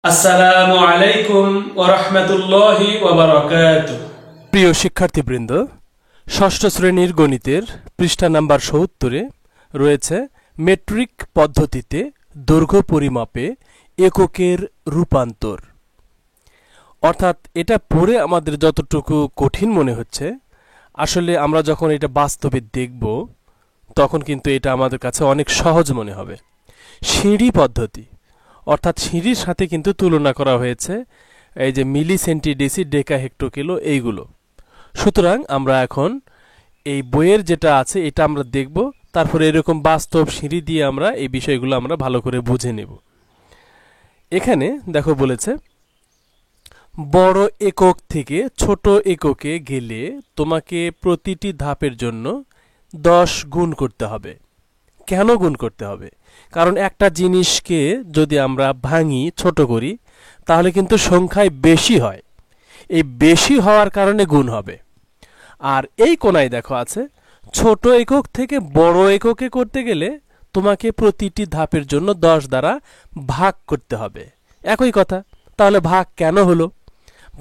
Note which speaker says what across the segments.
Speaker 1: আসসালামু আলাইকুম ওয়া রাহমাতুল্লাহি ওয়া বারাকাতুহু।
Speaker 2: প্রিয় শিক্ষার্থীবৃন্দ, ষষ্ঠ শ্রেণীর গণিতের পৃষ্ঠা নাম্বার ৭০-এ রয়েছে মেট্রিক পদ্ধতিতে দৈর্ঘ্য পরিমাপে এককের রূপান্তর। অর্থাৎ এটা পড়ে আমাদের যতটুকু কঠিন মনে হচ্ছে, আসলে আমরা যখন এটা বাস্তবে দেখব তখন কিন্তু এটা আমাদের কাছে অনেক সহজ মনে হবে। সিঁড়ি পদ্ধতি, অর্থাৎ সিঁড়ির সাথে কিন্তু তুলনা করা হয়েছে এই যে মিলি, সেন্টি, ডেসি, ডেকা, হেক্টো, কিলো এইগুলো। সুতরাং আমরা এখন এই বইয়ের যেটা আছে এটা আমরা দেখব, তারপরে এরকম বাস্তব সিঁড়ি দিয়ে আমরা এই বিষয়গুলো আমরা ভালো করে বুঝে নেব। এখানে দেখো বলেছে, বড় একক থেকে ছোট এককে গেলে তোমাকে প্রতিটি ধাপের জন্য 10 গুণ করতে হবে। কেন গুণ করতে হবে? কারণ একটা জিনিসকে যদি আমরা ভাঙি, ছোট করি, তাহলে কিন্তু সংখ্যায় বেশি হয়। এই বেশি হওয়ার কারণে গুণ হবে। আর এই কোণায় দেখো আছে, ছোট একক থেকে বড় এককে করতে গেলে তোমাকে প্রতিটি ধাপের জন্য 10 দ্বারা ভাগ করতে হবে। একই কথা, তাহলে ভাগ কেন হলো?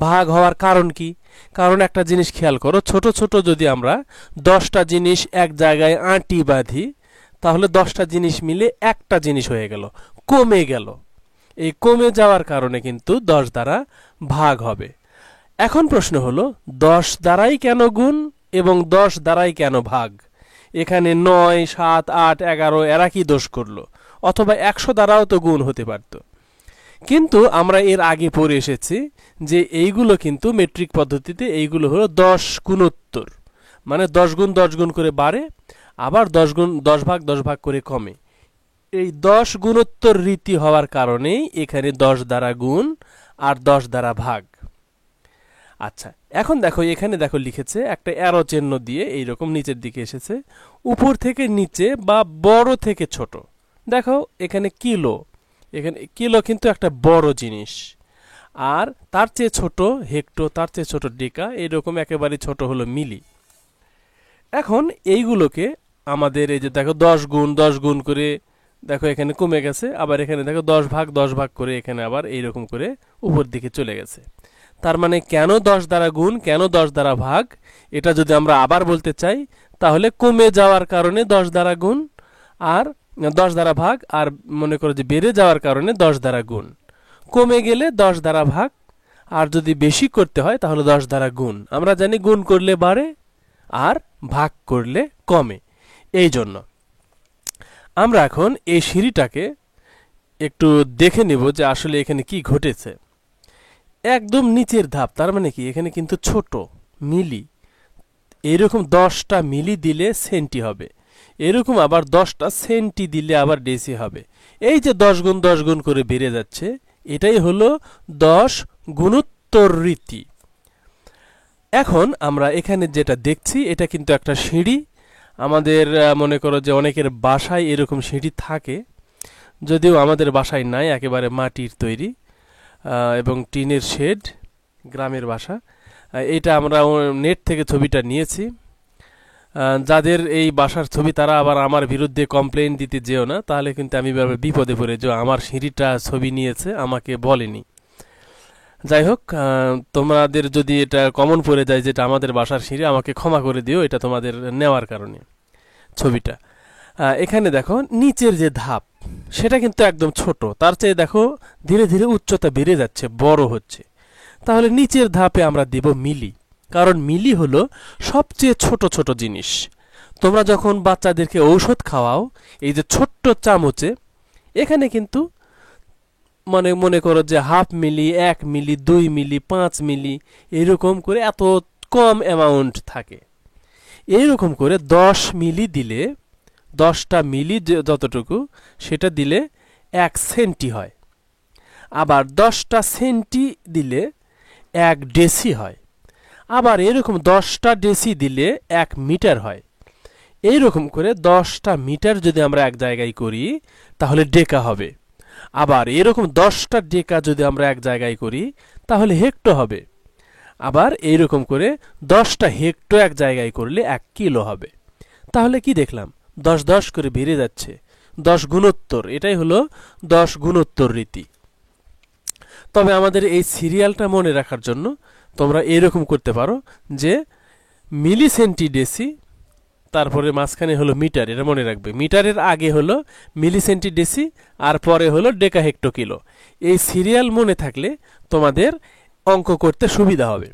Speaker 2: ভাগ হওয়ার কারণ কি? কারণ একটা জিনিস খেয়াল করো, ছোট ছোট যদি আমরা 10টা জিনিস এক জায়গায় আঁটি বাঁধি, তাহলে 10টা জিনিস মিলে একটা জিনিস হয়ে গেল, কমে গেল। এই কমে যাওয়ার কারণে কিন্তু 10 দ্বারা ভাগ হবে। এখন প্রশ্ন হলো, 10 দ্বারাই কেন গুণ এবং 10 দ্বারাই কেন ভাগ? এখানে 9, 7, 8, 11 এরা কি দোষ করলো? অথবা 100 দ্বারাও তো গুণ হতে পারত। কিন্তু আমরা এর আগে পড়ে এসেছি যে এইগুলো কিন্তু মেট্রিক পদ্ধতিতে এইগুলো হলো 10 গুণোত্তর, মানে 10 গুণ 10 গুণ করে বাড়ে, আবার 10 গুণ 10 ভাগ 10 ভাগ করে কমে। এই 10 গুণোত্তর রীতি হওয়ার কারণেই এখানে 10 দ্বারা গুণ আর 10 দ্বারা ভাগ। আচ্ছা, এখন দেখো এখানে দেখো লিখেছে একটা অ্যারো চিহ্ন দিয়ে এইরকম নিচের দিকে এসেছে, উপর থেকে নিচে বা বড় থেকে ছোট। দেখো এখানে কিলো, এখানে কিলো কিন্তু একটা বড় জিনিস, আর তার চেয়ে ছোট হেক্টো, তার চেয়ে ছোট ডেকা, এইরকম একেবারে ছোট হলো মিলি। এখন এইগুলোকে আমাদের এই যে দেখো 10 গুণ 10 গুণ করে দেখো এখানে কমে গেছে, আবার এখানে দেখো 10 ভাগ 10 ভাগ করে এখানে আবার এইরকম করে উপর দিকে চলে গেছে। তার মানে কেন 10 দ্বারা গুণ, কেন 10 দ্বারা ভাগ, এটা যদি আমরা আবার বলতে চাই তাহলে কমে যাওয়ার কারণে 10 দ্বারা গুণ আর 10 দ্বারা ভাগ, আর মনে করো যে বেড়ে যাওয়ার কারণে 10 দ্বারা গুণ। কমে গেলে 10 দ্বারা ভাগ, আর যদি বেশি করতে হয় তাহলে 10 দ্বারা গুণ। আমরা জানি গুণ করলে বাড়ে আর ভাগ করলে কমে। এই জন্য আমরা এখন এই সিঁড়িটাকে একটু দেখে নেব যে আসলে এখানে কি ঘটেছে। একদম নিচের ধাপ, তার মানে কি এখানে কিন্তু ছোট মিলি, এরকম 10টা মিলি দিলে সেন্টি হবে, এরকম আবার 10টা সেন্টি দিলে আবার ডেসি হবে। এই যে 10 গুণ 10 গুণ করে বেড়ে যাচ্ছে, এটাই হলো 10 গুণোত্তর রীতি। এখন আমরা এখানে যেটা দেখছি এটা কিন্তু একটা সিঁড়ি। আমাদের মনে করো যে অনেকের বাসায় এরকম সিঁড়ি থাকে, যদিও আমাদের বাসায় নাই, একেবারে মাটির তৈরি এবং টিনের শেড, গ্রামের বাসা। এটা আমরা নেট থেকে ছবিটা নিয়েছি। যাদের এই বাসার ছবি তারা আবার আমার বিরুদ্ধে কমপ্লেন দিতে যেও না, তাহলে কিন্তু আমি বিপদে পড়ে যে আমার সিঁড়িটা ছবি নিয়েছে, আমাকে বলেনি। যাই হোক, তোমাদের যদি এটা কমন পড়ে যায় যেটা আমাদের বাসার সিঁড়ি, আমাকে ক্ষমা করে দিও, এটা তোমাদের নেওয়ার কারণে ছবিটা। এখানে দেখো নিচের যে ধাপ সেটা কিন্তু একদম ছোট, তার চেয়ে দেখো ধীরে ধীরে উচ্চতা বেড়ে যাচ্ছে, বড় হচ্ছে। তাহলে নিচের ধাপে আমরা দেব মিলি, কারণ মিলি হলো সবচেয়ে ছোট ছোট জিনিস। তোমরা যখন বাচ্চাদেরকে ঔষধ খাওয়াও, এই যে ছোট্ট চামচে এখানে কিন্তু মনে করো যে হাফ মিলি, 1 মিলি, 2 মিলি, 5 মিলি, এরকম করে এত কম অ্যামাউন্ট থাকে। এইরকম করে 10 মিলি দিলে, 10টা মিলি যতটুকু সেটা দিলে 1 সেন্টি হয়। আবার 10টা সেন্টি দিলে 1 ডেসি হয়। আবার এরকম 10টা ডেসি দিলে 1 মিটার হয়। এইরকম করে 10টা মিটার যদি আমরা এক জায়গায় করি তাহলে ডেকা হবে। আবার এরকম 10টা ডেকা যদি আমরা এক জায়গায় করি তাহলে হেক্টো হবে। আবার এইরকম করে 10টা হেক্টো এক জায়গায় করলে 1 কিলো হবে। তাহলে কি দেখলাম? 10 10 করে বেড়ে যাচ্ছে, 10 গুণোত্তর। এটাই হলো 10 গুণোত্তর রীতি। তবে আমাদের এই সিরিয়ালটা মনে রাখার জন্য তোমরা এরকম করতে পারো যে মিলি সেন্টিডেসি, তারপরে মাঝখানে হলো মিটার, এটা মনে রাখবে। মিটারের আগে হলো মিলি সেন্টিডেসি, আর পরে হলো ডেকা হেক্টো কিলো। এই সিরিয়াল মনে থাকলে তোমাদের অঙ্ক করতে সুবিধা হবে।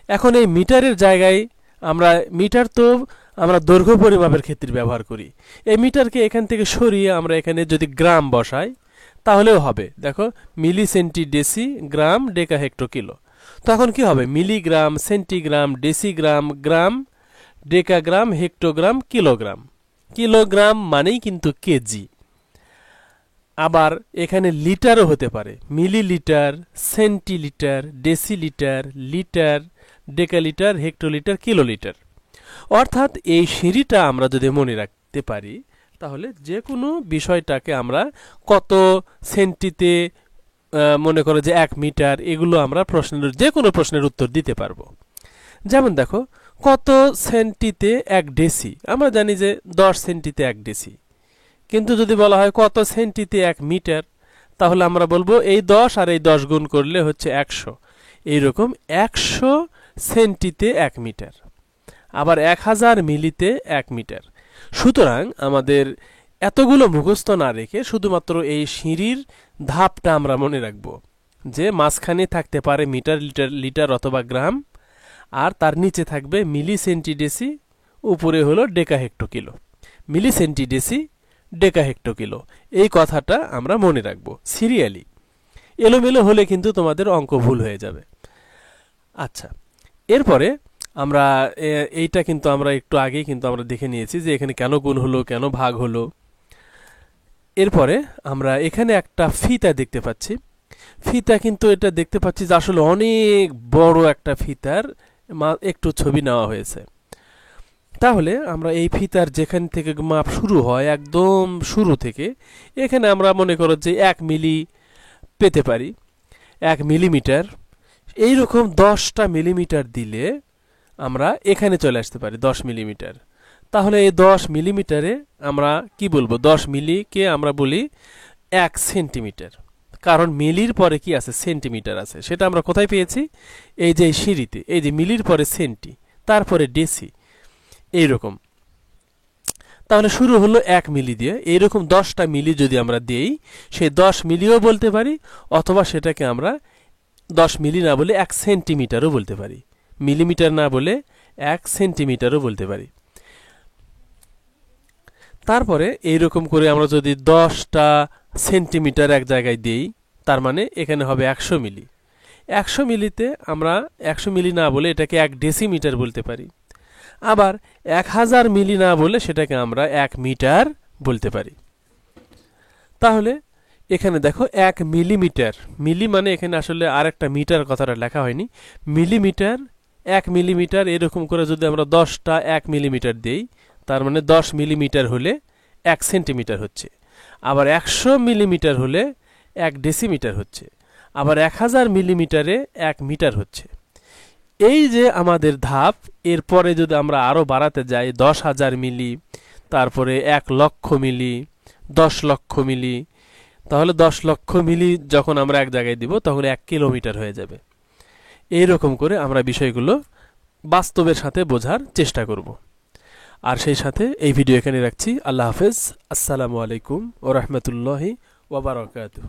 Speaker 2: এখন এই মিটারের জায়গায় মিটার তো আমরা দৈর্ঘ্য পরিমাপের ক্ষেত্রে ব্যবহার করি। এই মিটারকে এখান থেকে সরিয়ে আমরা এখানে যদি গ্রাম বসাই তাহলেও হবে। দেখো, মিলি সেন্টিডেসি গ্রাম ডেকা হেক্টো কিলো। তখন কি হবে? মিলিগ্রাম, সেন্টিগ্রাম, ডেসিগ্রাম, গ্রাম, ডেকাগ্রাম, হেক্টোগ্রাম, কিলোগ্রাম। কিলোগ্রাম মানেই কিন্তু কেজি। আবার এখানে লিটারও হতে পারে, millilitre, centilitre, decilitre, litre, decalitre, hectolitre, kilolitre. অর্থাৎ এই সিঁড়িটা আমরা যদি মনে রাখতে পারি তাহলে যে কোনো বিষয়টাকে আমরা কত সেন্টিতে, মনে করো যে 1 মিটার, এগুলো আমরা যে কোনো প্রশ্নের উত্তর দিতে পারবো। যেমন দেখো, কত সেন্টিতে 1 ডেসি, আমরা জানি যে 10 সেন্টিতে 1 ডেসি। কিন্তু যদি বলা হয় কত সেন্টিতে 1 মিটার, তাহলে আমরা বলবো এই 10 আর এই 10 গুণ করলে হচ্ছে 100। এইরকম 100 সেন্টিতে 1 মিটার, আবার 1000 মিলিতে 1 মিটার। সুতরাং আমাদের এতগুলো মুখস্থ না রেখে শুধুমাত্র এই সিঁড়ির ধাপটা আমরা মনে রাখব, যে মাঝখানে থাকতে পারে মিটার, লিটার অথবা গ্রাম, আর তার নিচে থাকবে মিলি সেন্টিডেসি, উপরে হলো ডেকা হেক্টো কিলো। মিলি সেন্টিডেসি, ডেকা হেক্টো কিলো, এই কথাটা আমরা মনে রাখব সিরিয়ালি। এলোমেলো হলে কিন্তু তোমাদের অঙ্ক ভুল হয়ে যাবে। আচ্ছা, এরপরে আমরা এইটা কিন্তু আমরা একটু আগেই কিন্তু আমরা দেখে নিয়েছি যে এখানে কেন গুণ হলো, কেন ভাগ হলো। এরপরে আমরা এখানে একটা ফিতা দেখতে পাচ্ছি। ফিতা কিন্তু এটা দেখতে পাচ্ছি যে আসলে অনেক বড় একটা ফিতার একটু ছবি নেওয়া হয়েছে। তাহলে আমরা এই ফিতার যেখান থেকে মাপ শুরু হয় একদম শুরু থেকে, এখানে আমরা মনে করো যে 1 মিলি পেতে পারি, 1 মিলিমিটার। এইরকম 10টা মিলিমিটার দিলে আমরা এখানে চলে আসতে পারি 10 মিলিমিটার। তাহলে এই 10 মিলিমিটারে আমরা কি বলবো? 10 মিলিকে আমরা বলি 1 সেন্টিমিটার, কারণ মিলির পরে কি আছে? সেন্টিমিটার আছে। সেটা আমরা কোথায় পেয়েছি? এই যে সিঁড়িতে, এই যে মিলির পরে সেন্টি, তারপরে ডেসি, এইরকম। তাহলে শুরু হলো 1 মিলি দিয়ে। এইরকম 10টা মিলি যদি আমরা দেই, সেই 10 মিলিও বলতে পারি, অথবা সেটাকে আমরা 10 মিলি না বলে 1 সেন্টিমিটারও বলতে পারি, মিলিমিটার না বলে 1 সেন্টিমিটারও বলতে পারি। তারপরে এইরকম করে আমরা যদি 10টা সেন্টিমিটার এক জায়গায় দেই, তার মানে এখানে হবে 100 মিলি। 100 মিলিতে আমরা 100 মিলি না বলে এটাকে 1 ডেসিমিটার বলতে পারি। আবার 1000 মিলি না বলে সেটাকে আমরা 1 মিটার বলতে পারি। তাহলে এখানে দেখো 1 মিলিমিটার, মিলি মানে এখানে আসলে আরেকটা মিটার কথাটা লেখা হয়নি, মিলিমিটার, 1 মিলিমিটার। এরকম করে যদি আমরা 10টা 1 মিলিমিটার দেই, তার মানে 10 মিলিমিটার হলে 1 সেন্টিমিটার হচ্ছে। আবার 100 মিলিমিটার হলে 1 ডেসিমিটার হচ্ছে। আবার 1000 মিলিমিটারে 1 মিটার হচ্ছে। এই যে আমাদের ধাপ, এরপরে যদি আমরা আরও বাড়াতে যাই 10,000 মিলি, তারপরে 1 লক্ষ মিলি, 10 লক্ষ মিলি, তাহলে 10 লক্ষ মিলি যখন আমরা এক জায়গায় দিব তখন 1 কিলোমিটার হয়ে যাবে। এইরকম করে আমরা বিষয়গুলো বাস্তবের সাথে বোঝার চেষ্টা করব। আর সেই সাথে এই ভিডিও এখানে রাখছি। আল্লাহ হাফেজ। আসসালামু আলাইকুম ওয়া রাহমাতুল্লাহি ওয়া বারাকাতুহু।